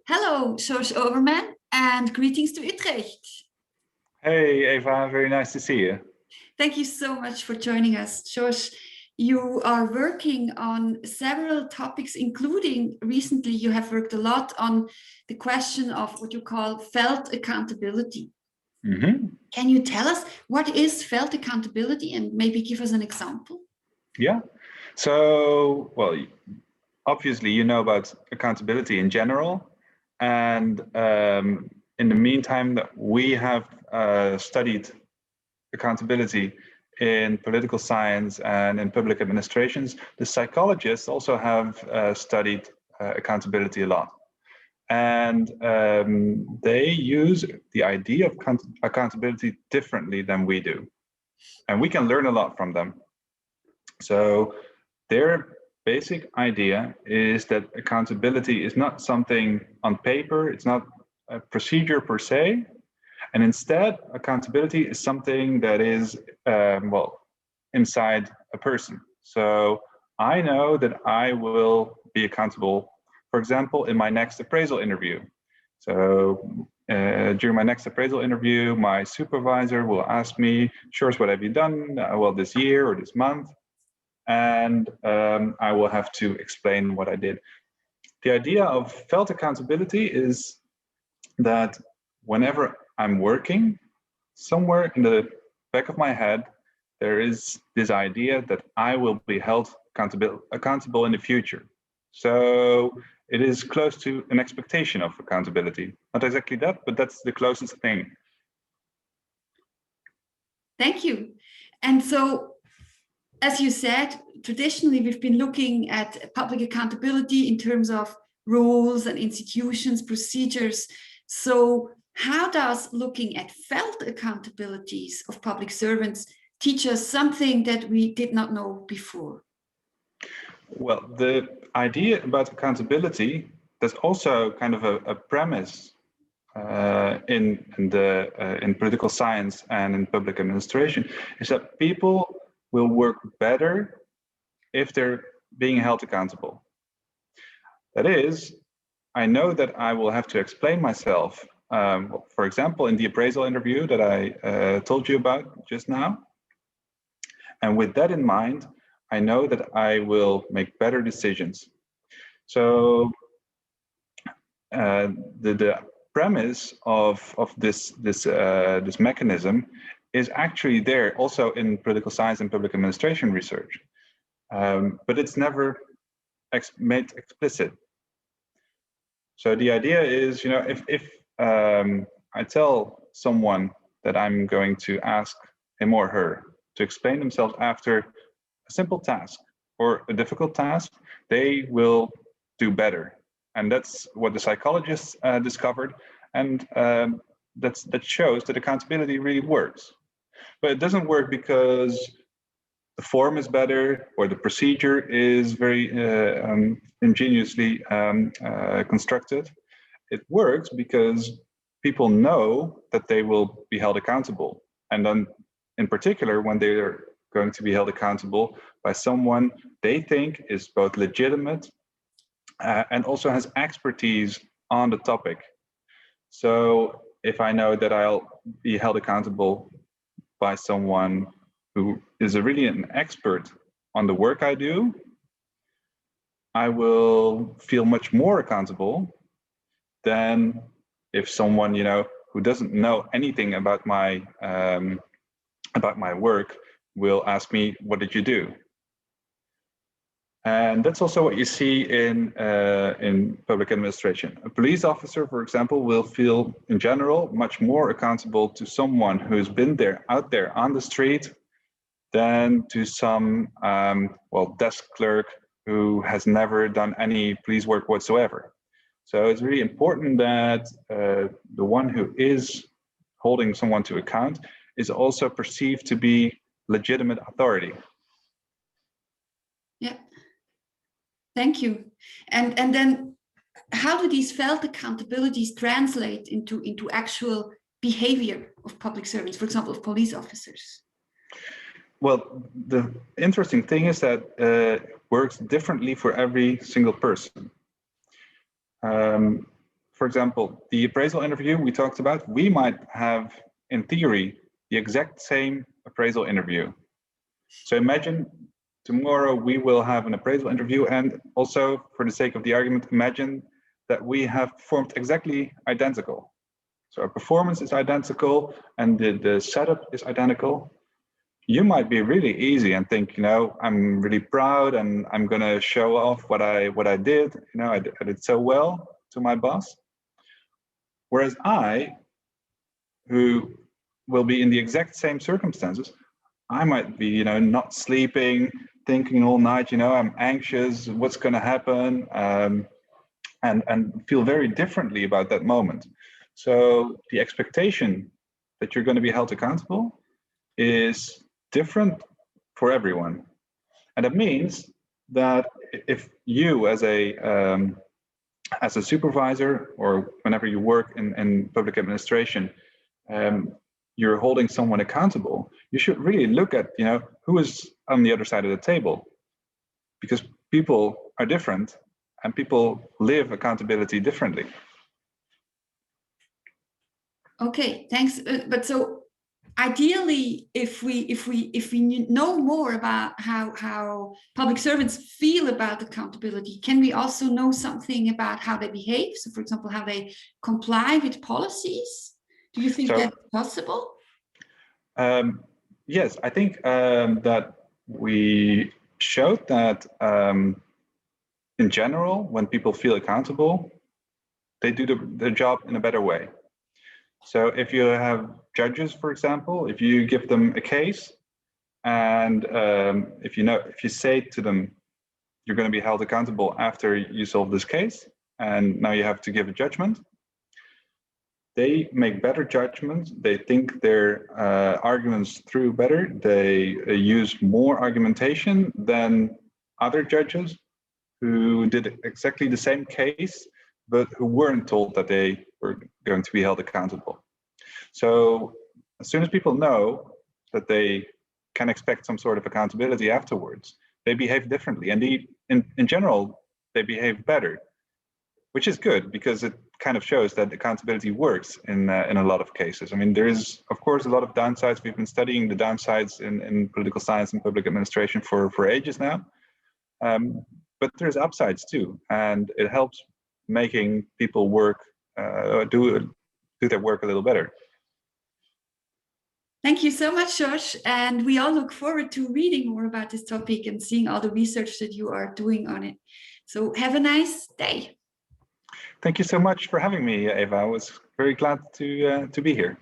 Hello, Sjors Overman, and greetings to Utrecht. Hey, Eva, very nice to see you. Thank you so much for joining us. Sjors, you are working on several topics, including recently you have worked a lot on the question of what you call felt accountability. Mm-hmm. Can you tell us what is felt accountability and maybe give us an example? Yeah. So, well, obviously you know about accountability in general. And in the meantime, that we have studied accountability in political science and in public administrations. The psychologists also have studied accountability a lot. And they use the idea of accountability differently than we do. And we can learn a lot from them. So their basic idea is that accountability is not something on paper, it's not a procedure per se, and instead accountability is something that is, inside a person. So I know that I will be accountable, for example, in my next appraisal interview. So during my next appraisal interview, my supervisor will ask me, Sjors, what have you done, this year or this month? And I will have to explain what I did. The idea of felt accountability is that whenever I'm working, somewhere in the back of my head, there is this idea that I will be held accountable in the future. So it is close to an expectation of accountability. Not exactly that, but that's the closest thing. Thank you. And so, as you said, traditionally we've been looking at public accountability in terms of rules and institutions, procedures. So how does looking at felt accountabilities of public servants teach us something that we did not know before? Well, the idea about accountability, there's also kind of a premise in political science and in public administration, is that people will work better if they're being held accountable. That is, I know that I will have to explain myself, for example, in the appraisal interview that I told you about just now. And with that in mind, I know that I will make better decisions. So the premise of this mechanism is actually there also in political science and public administration research, but it's never made explicit. So the idea is, if I tell someone that I'm going to ask him or her to explain themselves after a simple task or a difficult task, they will do better. And that's what the psychologists discovered. And that shows that accountability really works. But it doesn't work because the form is better or the procedure is very ingeniously constructed. It works because people know that they will be held accountable. And then in particular, when they are going to be held accountable by someone they think is both legitimate and also has expertise on the topic. So if I know that I'll be held accountable by someone who is really an expert on the work I do, I will feel much more accountable than if someone, who doesn't know anything about my work will ask me, what did you do? And that's also what you see in public administration. A police officer, for example, will feel, in general, much more accountable to someone who's been out there on the street than to some desk clerk who has never done any police work whatsoever. So it's really important that the one who is holding someone to account is also perceived to be legitimate authority. Yeah. Thank you. And then how do these felt accountabilities translate into actual behavior of public servants, for example, of police officers? Well, the interesting thing is that it works differently for every single person. for example, the appraisal interview we talked about, we might have, in theory, the exact same appraisal interview. So imagine tomorrow we will have an appraisal interview, and also, for the sake of the argument, imagine that we have performed exactly identical. So our performance is identical and the setup is identical. You might be really easy and think, you know, I'm really proud and I'm going to show off what I did. You know, I did so well to my boss. Whereas I, who will be in the exact same circumstances, I might be, you know, not sleeping, thinking all night, you know, I'm anxious, what's going to happen, and feel very differently about that moment. So the expectation that you're going to be held accountable is different for everyone. And that means that if you as a supervisor, or whenever you work in public administration, you're holding someone accountable, you should really look at, you know, who is on the other side of the table, because people are different and people live accountability differently. Okay, thanks. But so ideally, if we know more about how public servants feel about accountability, can we also know something about how they behave? So, for example, how they comply with policies? Do you think that's possible? Yes, I think that we showed that in general, when people feel accountable, they do their job in a better way. So if you have judges, for example, if you give them a case, and if you say to them, you're going to be held accountable after you solve this case, and now you have to give a judgment, they make better judgments. They think their arguments through better. They use more argumentation than other judges who did exactly the same case, but who weren't told that they were going to be held accountable. So as soon as people know that they can expect some sort of accountability afterwards, they behave differently. And in general, they behave better, which is good, because it kind of shows that accountability works in a lot of cases. I mean, there is, of course, a lot of downsides. We've been studying the downsides in political science and public administration for ages now. But there's upsides too, and it helps making people work, do their work a little better. Thank you so much, Sjors. And we all look forward to reading more about this topic and seeing all the research that you are doing on it. So have a nice day. Thank you so much for having me, Eva. I was very glad to be here.